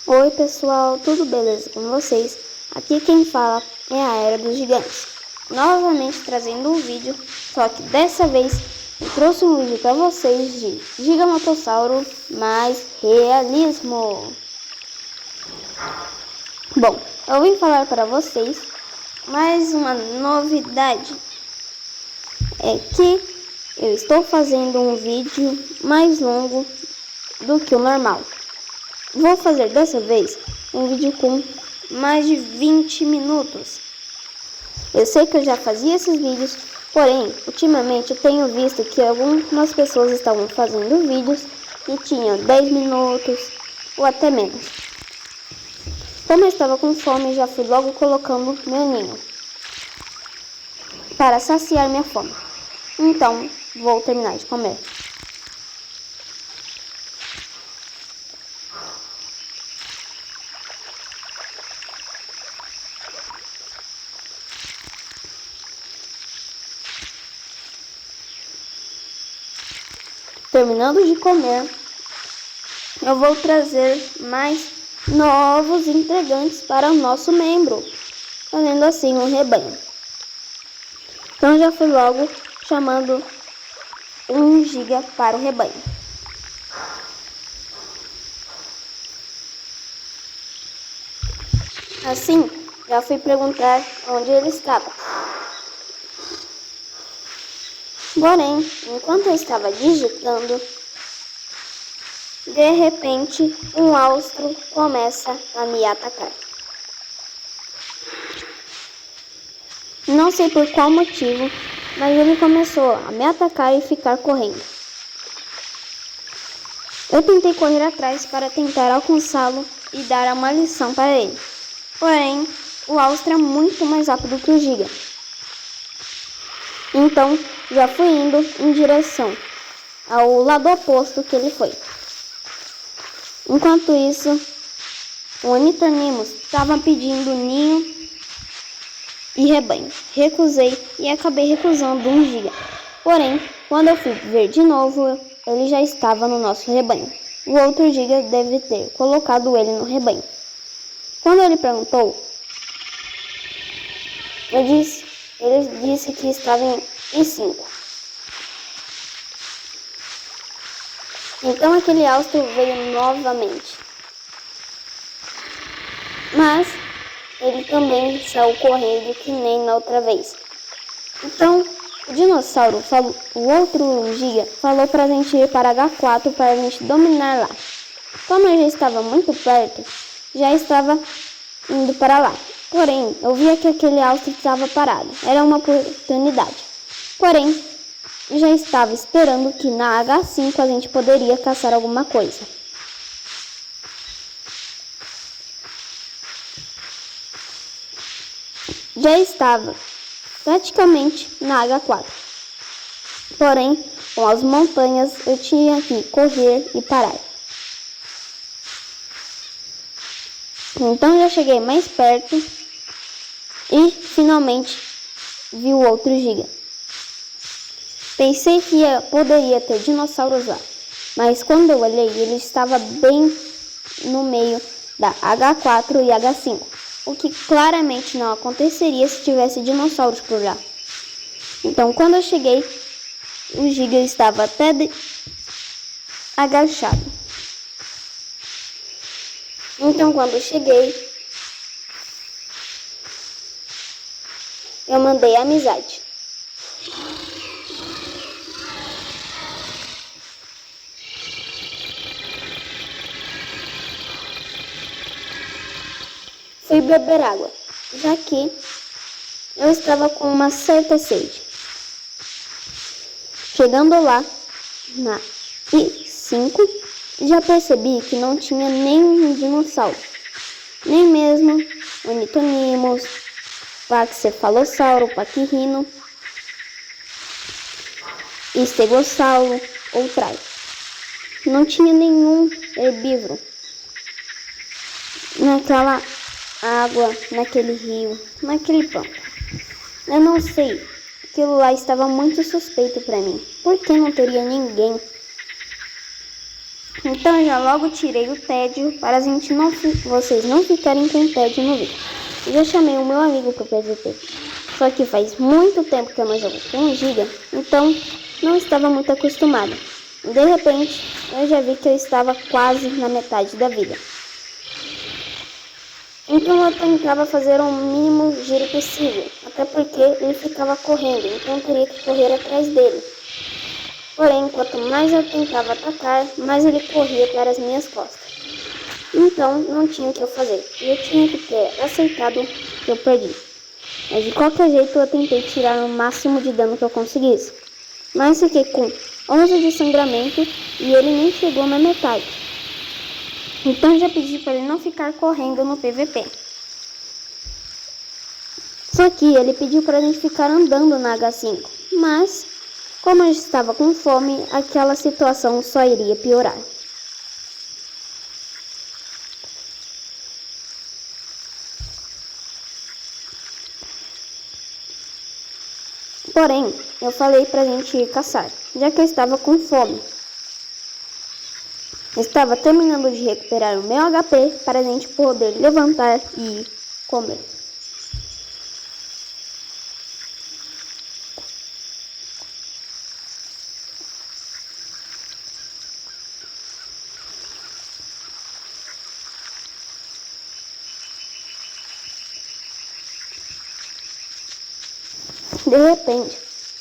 Oi pessoal, tudo beleza com vocês? Aqui quem fala é a Era dos Gigantes, novamente trazendo um vídeo, só que dessa vez eu trouxe um vídeo para vocês de Gigamatossauro mais realismo. Bom, eu vim falar para vocês mais uma novidade, é que eu estou fazendo um vídeo mais longo do que o normal. Vou fazer dessa vez um vídeo com mais de 20 minutos. Eu sei que eu já fazia esses vídeos, porém, ultimamente eu tenho visto que algumas pessoas estavam fazendo vídeos que tinham 10 minutos ou até menos. Como eu estava com fome, já fui logo colocando meu ninho para saciar minha fome. Então, vou terminar de comer. Terminando de comer, eu vou trazer mais novos integrantes para o nosso membro, fazendo assim um rebanho. Então já fui logo chamando 1 GB para o rebanho. Assim, já fui perguntar onde ele estava. Porém, enquanto eu estava digitando, de repente, um austro começa a me atacar. Não sei por qual motivo, mas ele começou a me atacar e ficar correndo. Eu tentei correr atrás para tentar alcançá-lo e dar uma lição para ele. Porém, o austro é muito mais rápido que o Giga. Então, já fui indo em direção ao lado oposto que ele foi. Enquanto isso, o Ornitornimos estava pedindo ninho e rebanho. Recusei e acabei recusando 1 GB. Porém, quando eu fui ver de novo, ele já estava no nosso rebanho. O outro Giga deve ter colocado ele no rebanho. Quando ele perguntou, ele disse que estava em 5. Então aquele austro veio novamente. Mas ele também saiu correndo que nem na outra vez. Então o dinossauro, o outro Giga, falou pra gente ir para H4 para a gente dominar lá. Como eu já estava muito perto, já estava indo para lá. Porém, eu via que aquele austro estava parado. Era uma oportunidade. Porém, já estava esperando que na H5 a gente poderia caçar alguma coisa. Já estava praticamente na H4. Porém, com as montanhas eu tinha que correr e parar. Então já cheguei mais perto e finalmente vi o outro Giga. Pensei que poderia ter dinossauros lá, mas quando eu olhei, ele estava bem no meio da H4 e H5, o que claramente não aconteceria se tivesse dinossauros por lá. Então quando eu cheguei, o Giga estava até agachado. Então quando eu cheguei, eu mandei amizade. Fui beber água, já que eu estava com uma certa sede. Chegando lá, na I5, já percebi que não tinha nenhum dinossauro, nem mesmo Ornitornimos, Paxcefalossauro, Paquirrino, Estegossauro ou Trai. Não tinha nenhum herbívoro naquela água, naquele rio, naquele pampa. Eu não sei, aquilo lá estava muito suspeito para mim. Por que não teria ninguém? Então eu já logo tirei o tédio para vocês não ficarem com tédio no vídeo. Eu já chamei o meu amigo pro PVP. Só que faz muito tempo que eu não jogo com 1 GB, então não estava muito acostumado. De repente, eu já vi que eu estava quase na metade da vida. Então eu tentava fazer o mínimo giro possível, até porque ele ficava correndo, então eu teria que correr atrás dele. Porém, quanto mais eu tentava atacar, mais ele corria para as minhas costas. Então, não tinha o que eu fazer. Eu tinha que ter aceitado que eu perdi. Mas de qualquer jeito, eu tentei tirar o máximo de dano que eu conseguisse. Mas fiquei com 11 de sangramento e ele nem chegou na metade. Então, já pedi para ele não ficar correndo no PVP. Só que ele pediu para a gente ficar andando na H5. Mas, como eu estava com fome, aquela situação só iria piorar. Porém, eu falei pra gente ir caçar, já que eu estava com fome. Eu estava terminando de recuperar o meu HP para a gente poder levantar e comer. De repente,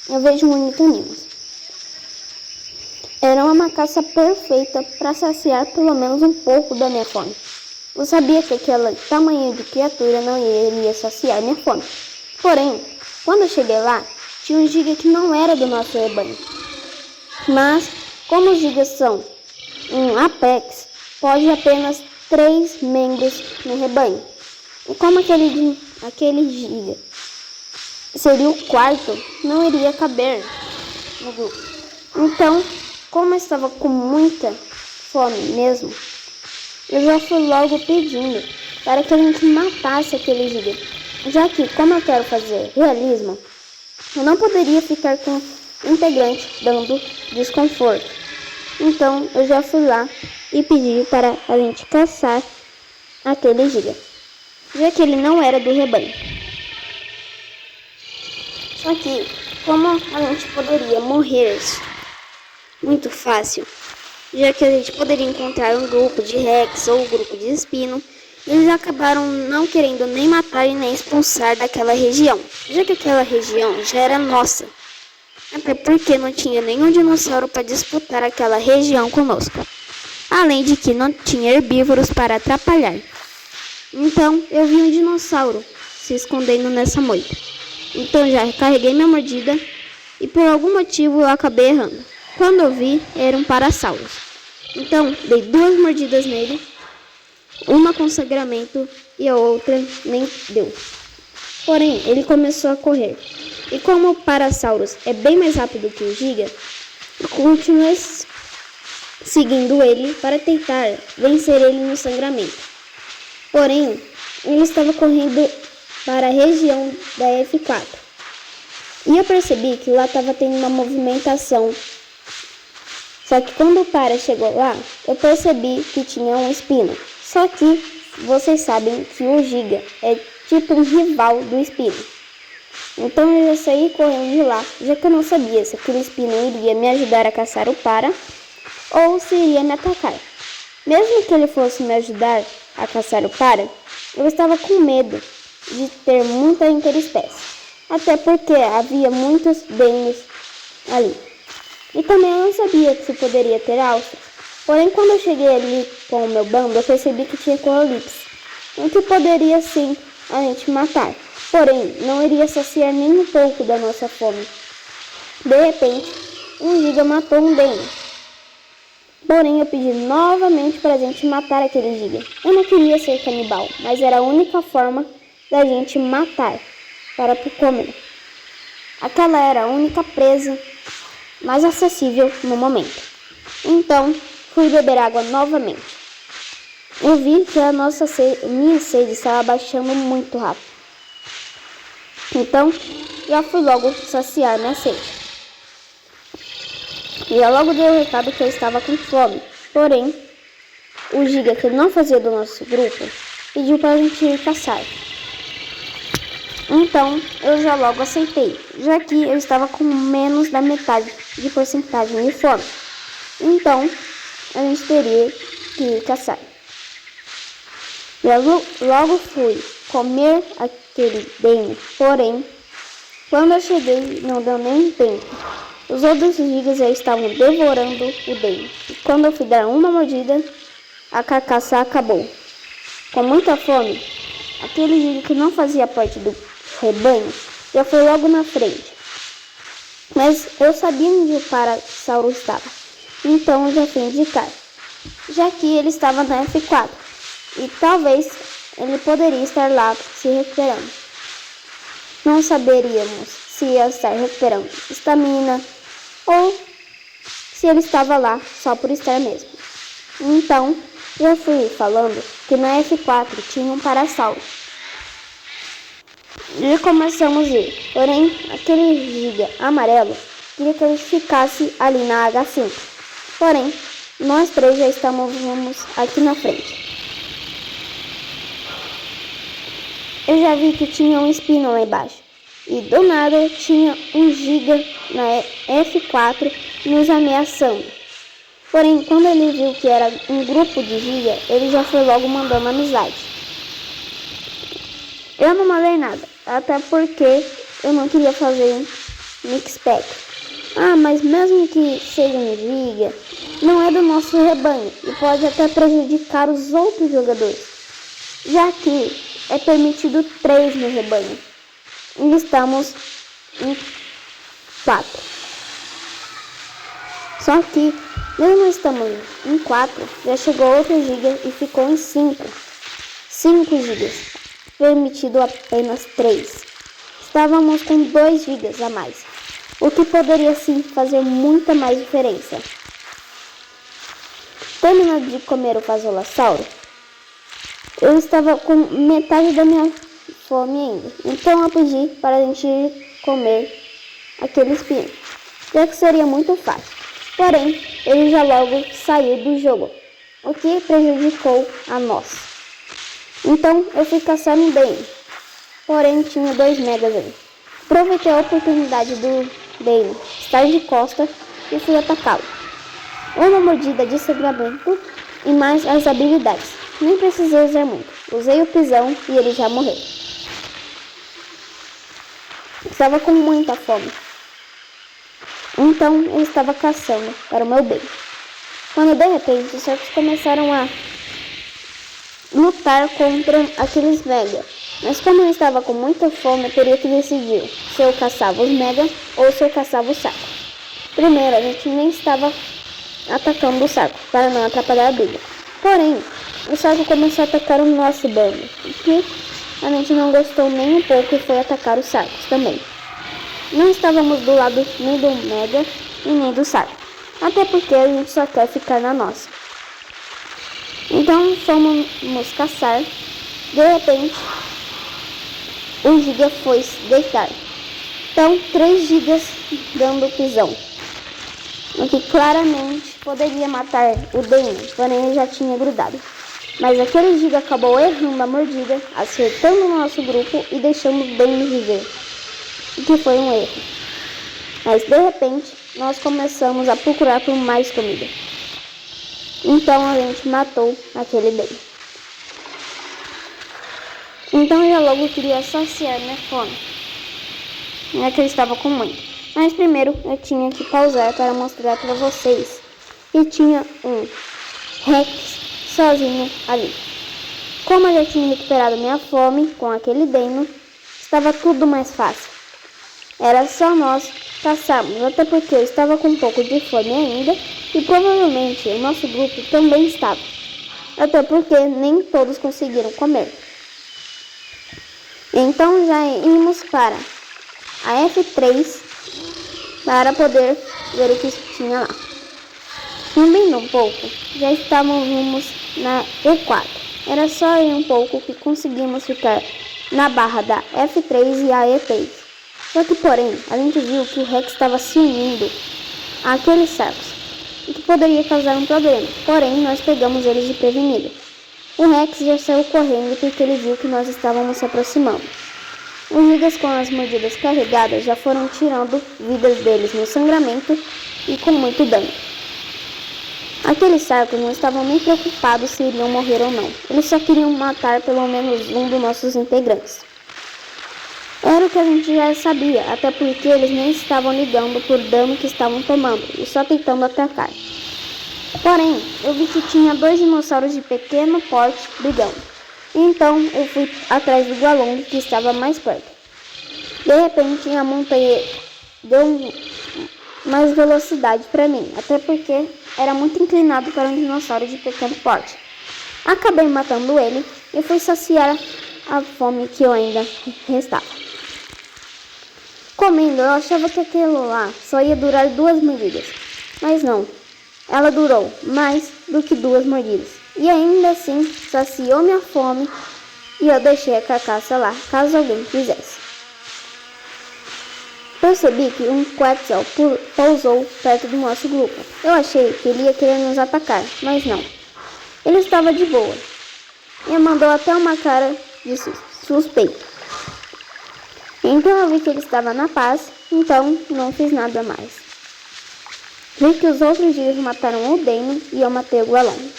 eu vejo um ornitorrinco. Era uma caça perfeita para saciar pelo menos um pouco da minha fome. Eu sabia que aquele tamanho de criatura não iria saciar minha fome. Porém, quando eu cheguei lá, tinha um giga que não era do nosso rebanho. Mas, como os gigas são um Apex, pode apenas 3 membros no rebanho. E como aquele giga seria o quarto, não iria caber no grupo. Então, como eu estava com muita fome mesmo, eu já fui logo pedindo para que a gente matasse aquele giga. Já que, como eu quero fazer realismo, eu não poderia ficar com integrante dando desconforto. Então, eu já fui lá e pedi para a gente caçar aquele giga, já que ele não era do rebanho. Só que, como a gente poderia morrer muito fácil, já que a gente poderia encontrar um grupo de Rex ou um grupo de Espino, eles acabaram não querendo nem matar e nem expulsar daquela região, já que aquela região já era nossa. Até porque não tinha nenhum dinossauro para disputar aquela região conosco. Além de que não tinha herbívoros para atrapalhar. Então eu vi um dinossauro se escondendo nessa moita. Então já carreguei minha mordida e por algum motivo eu acabei errando. Quando eu vi, era um Parasaurus. Então dei 2 mordidas nele, uma com sangramento e a outra nem deu. Porém, ele começou a correr. E como o Parasaurus é bem mais rápido que o Giga, eu continuei seguindo ele para tentar vencer ele no sangramento. Porém, ele estava correndo para a região da F4. E eu percebi que lá estava tendo uma movimentação. Só que quando o Para chegou lá, eu percebi que tinha um Espino. Só que vocês sabem que o Giga é tipo um rival do Espino. Então eu já saí correndo de lá, já que eu não sabia se aquele Espino iria me ajudar a caçar o Para ou se iria me atacar. Mesmo que ele fosse me ajudar a caçar o Para, eu estava com medo de ter muita interespécie, até porque havia muitos Denos ali. E também eu não sabia se poderia ter alças. Porém, quando eu cheguei ali com o meu bando, eu percebi que tinha Corolipes, o que poderia sim a gente matar. Porém, não iria saciar nem um pouco da nossa fome. De repente, um Giga matou um Deno. Porém, eu pedi novamente para a gente matar aquele Giga. Eu não queria ser canibal, mas era a única forma da gente matar para comer. Aquela era a única presa mais acessível no momento. Então, fui beber água novamente. Eu vi que minha sede estava baixando muito rápido. Então, já fui logo saciar minha sede. E eu logo dei o recado que eu estava com fome. Porém, o Giga, que não fazia do nosso grupo, pediu para a gente ir caçar. Então, eu já logo aceitei, já que eu estava com menos da metade de porcentagem de fome. Então, a gente teria que ir caçar. Eu logo fui comer aquele bem, porém, quando eu cheguei, não deu nem tempo. Os outros gigas já estavam devorando o bem. E quando eu fui dar uma mordida, a carcaça acabou. Com muita fome, aquele giga que não fazia parte do rebanho já foi logo na frente. Mas eu sabia onde o Parasauro estava, então eu já fui indicar, já que ele estava na F4 e talvez ele poderia estar lá se recuperando. Não saberíamos se ia estar recuperando estamina ou se ele estava lá só por estar mesmo. Então, eu fui falando que na F4 tinha um Parasauro. E começamos a ir, porém, aquele giga amarelo queria que a gente ficasse ali na H5. Porém, nós três já estávamos aqui na frente. Eu já vi que tinha um espino lá embaixo. E do nada tinha um giga na F4 nos ameaçando. Porém, quando ele viu que era um grupo de giga, ele já foi logo mandando amizade. Eu não mandei nada, até porque eu não queria fazer mix pack. Mas mesmo que seja um giga, não é do nosso rebanho e pode até prejudicar os outros jogadores, já que é permitido 3 no rebanho e estamos em 4. Só que, mesmo estamos em 4, já chegou outro giga e ficou em 5. 5 gigas, permitido apenas 3. Estávamos com 2 gigas a mais, o que poderia sim fazer muita mais diferença. Terminando de comer o Fasolossauro, eu estava com metade da minha fome ainda, então eu pedi para a gente ir comer aquele espinho, já que seria muito fácil. Porém, ele já logo saiu do jogo, o que prejudicou a nós. Então eu fui caçando bem, porém tinha 2 megas ali. Aproveitei a oportunidade do Bane estar de costa e fui atacá-lo. Uma mordida de sangramento e mais as habilidades. Nem precisei usar muito. Usei o pisão e ele já morreu. Estava com muita fome. Então eu estava caçando para o meu bem. Quando de repente os cercos começaram a lutar contra aqueles mega. Mas como eu estava com muita fome, eu teria que decidir se eu caçava os mega ou se eu caçava o saco. Primeiro, a gente nem estava atacando o saco, para não atrapalhar a briga. Porém, o saco começou a atacar o nosso bando, o que a gente não gostou nem um pouco e foi atacar os sacos também. Não estávamos do lado nem do mega e nem do saco, até porque a gente só quer ficar na nossa. Então fomos caçar. De repente, o giga foi se deitar. Então 3 gigas dando pisão, o que claramente poderia matar o Dane, porém ele já tinha grudado. Mas aquele giga acabou errando a mordida, acertando o nosso grupo e deixando o Dane viver, o que foi um erro. Mas de repente nós começamos a procurar por mais comida. Então a gente matou aquele Dane. Então eu logo queria saciar minha fome, já que eu estava com muito. Mas primeiro eu tinha que pausar para mostrar para vocês que tinha um Rex sozinho ali. Como eu já tinha recuperado minha fome com aquele Dano, estava tudo mais fácil. Era só nós caçarmos, até porque eu estava com um pouco de fome ainda e provavelmente o nosso grupo também estava. Até porque nem todos conseguiram comer. Então já íamos para a F3 para poder ver o que tinha lá. Subindo um pouco, já estávamos na E4. Era só ir um pouco que conseguimos ficar na barra da F3 e a E3. Só que porém, a gente viu que o Rex estava se unindo àqueles sacos. e que poderia causar um problema, porém nós pegamos eles de prevenido. O Rex já saiu correndo porque ele viu que nós estávamos se aproximando. Os gigas com as mordidas carregadas já foram tirando vidas deles no sangramento e com muito dano. Aqueles sarcos não estavam nem preocupados se iriam morrer ou não. Eles só queriam matar pelo menos um dos nossos integrantes. Era o que a gente já sabia, até porque eles nem estavam ligando por dano que estavam tomando e só tentando atacar. Porém, eu vi que tinha 2 dinossauros de pequeno porte brigando. Então eu fui atrás do Gualong que estava mais perto. De repente a montanha deu mais velocidade para mim, até porque era muito inclinado para um dinossauro de pequeno porte. Acabei matando ele e fui saciar a fome que eu ainda restava. Comendo, eu achava que aquilo lá só ia durar 2 mordidas, mas não. Ela durou mais do que 2 mordidas. E ainda assim, saciou minha fome e eu deixei a carcaça lá, caso alguém quisesse. Percebi que um Quetzal pousou perto do nosso grupo. Eu achei que ele ia querer nos atacar, mas não. Ele estava de boa e mandou até uma cara de suspeito. Então eu vi que ele estava na paz, então não fiz nada mais. Vi que os outros gigas mataram o Damon e eu matei o Gualong.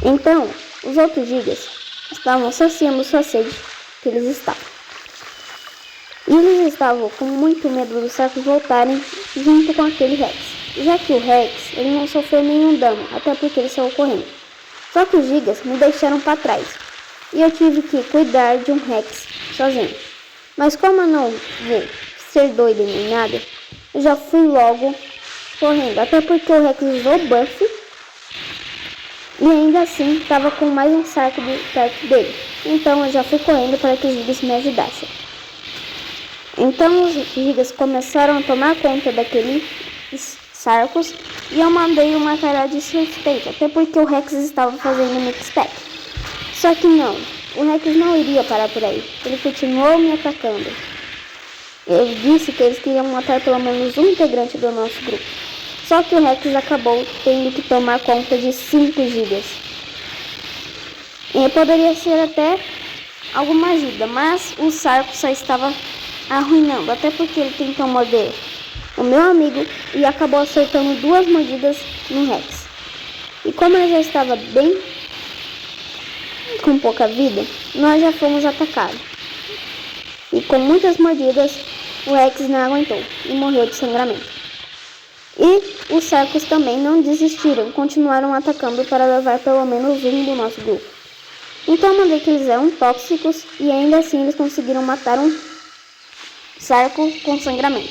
Então, os outros gigas estavam saciando sua sede que eles estavam. E eles estavam com muito medo dos sarcos voltarem junto com aquele Rex. Já que o Rex, ele não sofreu nenhum dano, até porque ele saiu correndo. Só que os gigas me deixaram para trás. E eu tive que cuidar de um Rex sozinho. Mas como eu não vou ser doido nem nada, eu já fui logo correndo. Até porque o Rex usou buff. E ainda assim estava com mais um sarco perto dele. Então eu já fui correndo para que os gigas me ajudassem. Então os gigas começaram a tomar conta daqueles sarcos e eu mandei uma cara de suspeita, até porque o Rex estava fazendo mixpack. Só que não, o Rex não iria parar por aí, ele continuou me atacando. Eu disse que eles queriam matar pelo menos um integrante do nosso grupo. Só que o Rex acabou tendo que tomar conta de 5 gigas. E poderia ser até alguma ajuda, mas o sarco só estava arruinando, até porque ele tentou morder o meu amigo e acabou acertando 2 mordidas no Rex. E como ele já estava bem com pouca vida, nós já fomos atacados. E com muitas mordidas, o Rex não aguentou e morreu de sangramento. E os sarcos também não desistiram, continuaram atacando para levar pelo menos um do nosso grupo. Então eu mandei que eles eram tóxicos e ainda assim eles conseguiram matar um sarco com sangramento.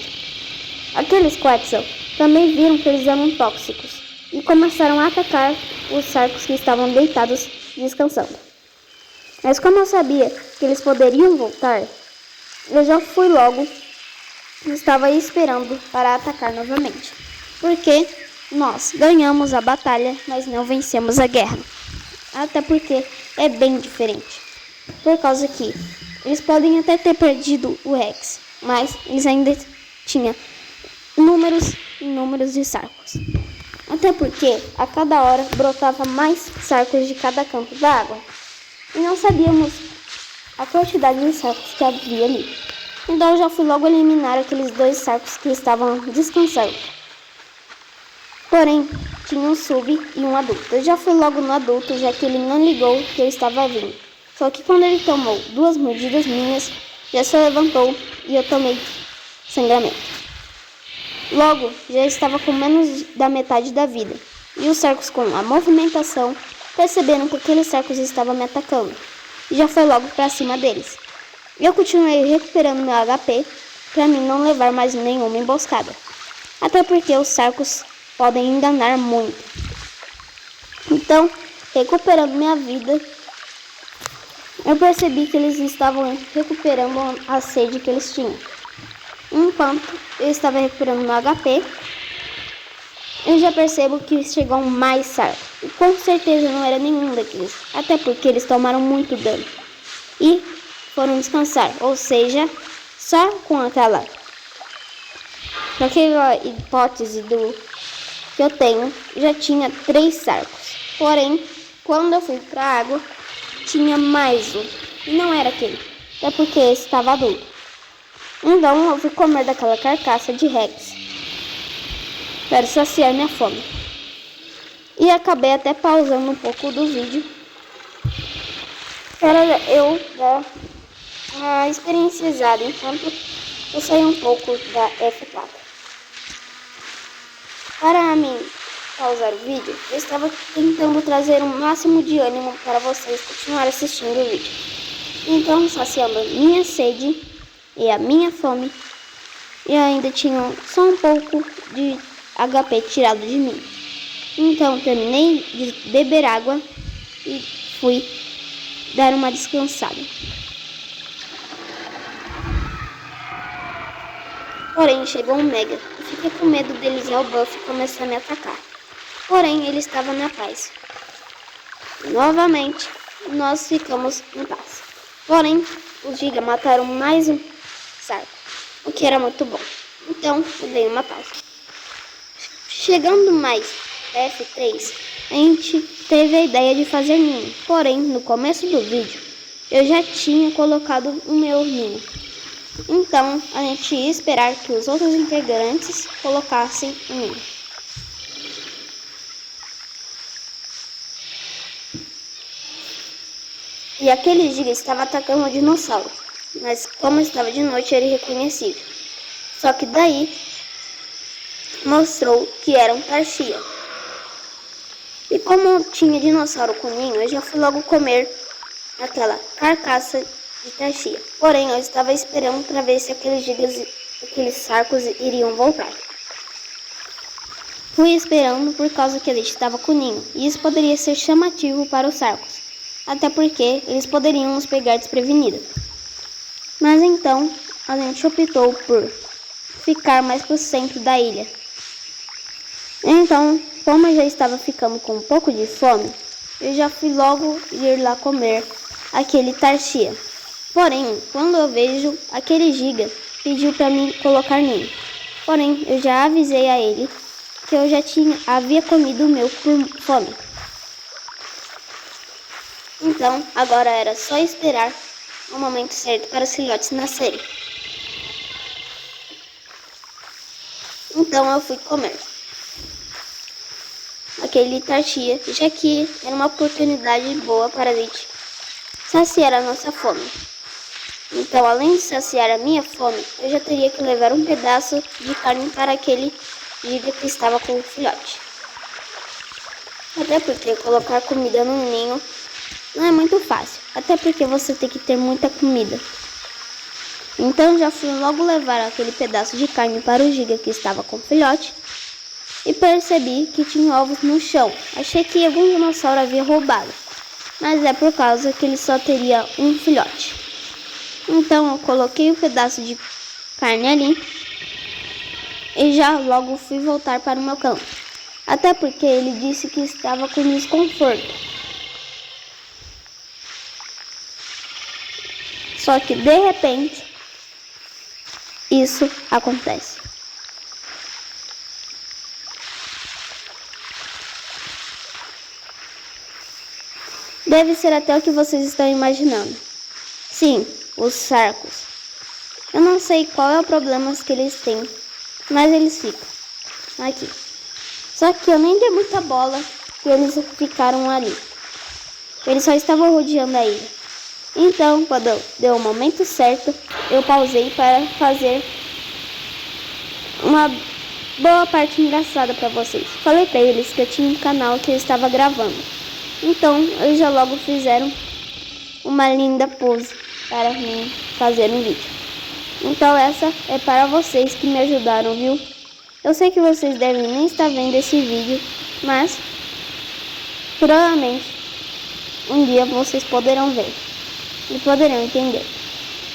Aqueles Quetzal também viram que eles eram tóxicos e começaram a atacar os sarcos que estavam deitados descansando. Mas como eu sabia que eles poderiam voltar, eu já fui logo e estava esperando para atacar novamente. Porque nós ganhamos a batalha, mas não vencemos a guerra. Até porque é bem diferente. Por causa que eles podem até ter perdido o Rex, mas eles ainda tinham números e números de sarcos. Até porque a cada hora brotava mais sarcos de cada canto da água. E não sabíamos a quantidade de sarcos que havia ali. Então eu já fui logo eliminar aqueles 2 sarcos que estavam descansando. Porém, tinha um sub e um adulto. Eu já fui logo no adulto, já que ele não ligou que eu estava vindo. Só que quando ele tomou 2 mordidas minhas, já se levantou e eu tomei sangramento. Logo, já estava com menos da metade da vida. E os sarcos com a movimentação perceberam que aqueles sarcos estavam me atacando. E já foi logo para cima deles. Eu continuei recuperando meu HP para mim não levar mais nenhuma emboscada. Até porque os sarcos podem enganar muito. Então, recuperando minha vida, eu percebi que eles estavam recuperando a sede que eles tinham. Enquanto eu estava recuperando meu HP, eu já percebo que chegou mais sarcos. E com certeza não era nenhum daqueles. Até porque eles tomaram muito dano. E foram descansar. Ou seja, só com aquela naquela hipótese que eu tenho, já tinha 3 sarcos. Porém, quando eu fui para a água, tinha mais um. E não era aquele, é porque esse estava adulto. Então eu fui comer daquela carcaça de Rex para saciar minha fome. E acabei até pausando um pouco do vídeo para eu dar uma experienciada enquanto eu saí um pouco da F4. Para mim pausar o vídeo, eu estava tentando trazer o máximo de ânimo para vocês continuarem assistindo o vídeo. Então, saciando a minha sede e a minha fome, e ainda tinha só um pouco de HP tirado de mim. Então, terminei de beber água e fui dar uma descansada. Porém, chegou um Mega e fiquei com medo dele usar o buff e começar a me atacar. Porém, ele estava na paz. Novamente, nós ficamos em paz. Porém, os Giga mataram mais um sarco, o que era muito bom. Então, eu dei uma pausa. Chegando mais F3, a gente teve a ideia de fazer ninho. Porém, no começo do vídeo, eu já tinha colocado o meu ninho. Então, a gente ia esperar que os outros integrantes colocassem o ninho. E aquele Giga estava atacando o dinossauro, mas como estava de noite era irreconhecível. Só que daí mostrou que era um Tarshia. E como tinha dinossauro com ninho, eu já fui logo comer aquela carcaça de Tarshia. Porém, eu estava esperando para ver se aqueles sarcos iriam voltar. Fui esperando por causa que ele estava com ninho, e isso poderia ser chamativo para os sarcos, até porque eles poderiam nos pegar desprevenidos. Mas então, a gente optou por ficar mais para o centro da ilha. Então, como eu já estava ficando com um pouco de fome, eu já fui logo ir lá comer aquele Tarshia. Porém, quando eu vejo aquele Giga, pediu para mim colocar ninho. Porém, eu já avisei a ele que eu já havia comido o meu por fome. Então, agora era só esperar o momento certo para os filhotes nascerem. Então eu fui comer aquele Tarshia, já que era uma oportunidade boa para a gente saciar a nossa fome. Então, além de saciar a minha fome, eu já teria que levar um pedaço de carne para aquele Giga que estava com o filhote. Até porque colocar comida no ninho não é muito fácil, até porque você tem que ter muita comida. Então já fui logo levar aquele pedaço de carne para o Giga que estava com o filhote e percebi que tinha ovos no chão. Achei que algum dinossauro havia roubado, mas é por causa que ele só teria um filhote. Então eu coloquei o pedaço de carne ali e já logo fui voltar para o meu campo, até porque ele disse que estava com desconforto. Só que de repente isso acontece. Deve ser até o que vocês estão imaginando. Sim, os sarcos. Eu não sei qual é o problema que eles têm, mas eles ficam aqui. Só que eu nem dei muita bola que eles ficaram ali. Eles só estavam rodeando a ilha. Então, quando deu o momento certo, eu pausei para fazer uma boa parte engraçada para vocês. Falei para eles que eu tinha um canal que eu estava gravando. Então, eles já logo fizeram uma linda pose para mim fazer um vídeo. Então, essa é para vocês que me ajudaram, viu? Eu sei que vocês devem nem estar vendo esse vídeo, mas provavelmente um dia vocês poderão ver e poderão entender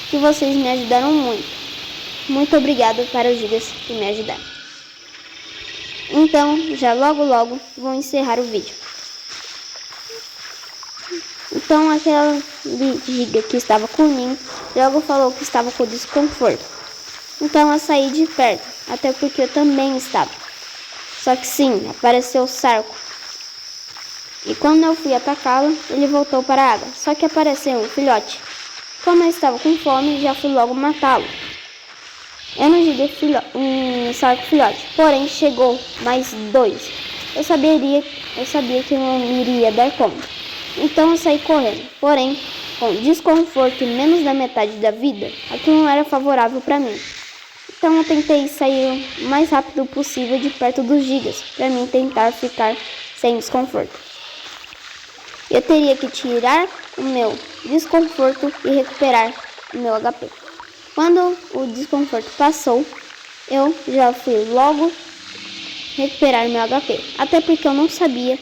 que vocês me ajudaram muito. Muito obrigado para os gigas que me ajudaram. Então, já logo vou encerrar o vídeo. Então, aquela giga que estava com o ninho logo falou que estava com desconforto. Então, eu saí de perto até porque eu também estava. Só que sim, apareceu o Sarco. E quando eu fui atacá-lo, ele voltou para a água. Só que apareceu um filhote. Como eu estava com fome, já fui logo matá-lo. Eu não joguei um Sarco filhote, porém chegou mais 2. Eu sabia que eu não iria dar conta. Então eu saí correndo. Porém, com desconforto e menos da metade da vida, aquilo não era favorável para mim. Então eu tentei sair o mais rápido possível de perto dos gigas, para mim tentar ficar sem desconforto. Eu teria que tirar o meu desconforto e recuperar o meu HP. Quando o desconforto passou, eu já fui logo recuperar meu HP, até porque eu não sabia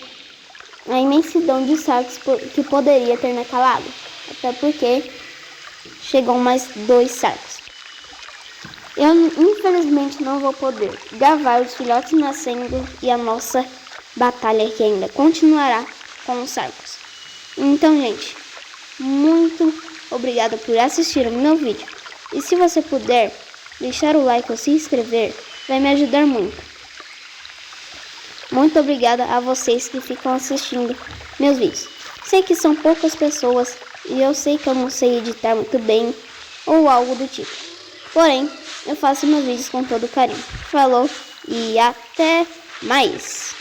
a imensidão de sarcos que poderia ter naquela água, até porque chegou mais 2 sarcos. Eu infelizmente não vou poder gravar os filhotes nascendo e a nossa batalha que ainda continuará com os sarcos. Então, gente, muito obrigada por assistir o meu vídeo. E se você puder deixar o like ou se inscrever, vai me ajudar muito. Muito obrigada a vocês que ficam assistindo meus vídeos. Sei que são poucas pessoas e eu sei que eu não sei editar muito bem ou algo do tipo. Porém, eu faço meus vídeos com todo carinho. Falou e até mais!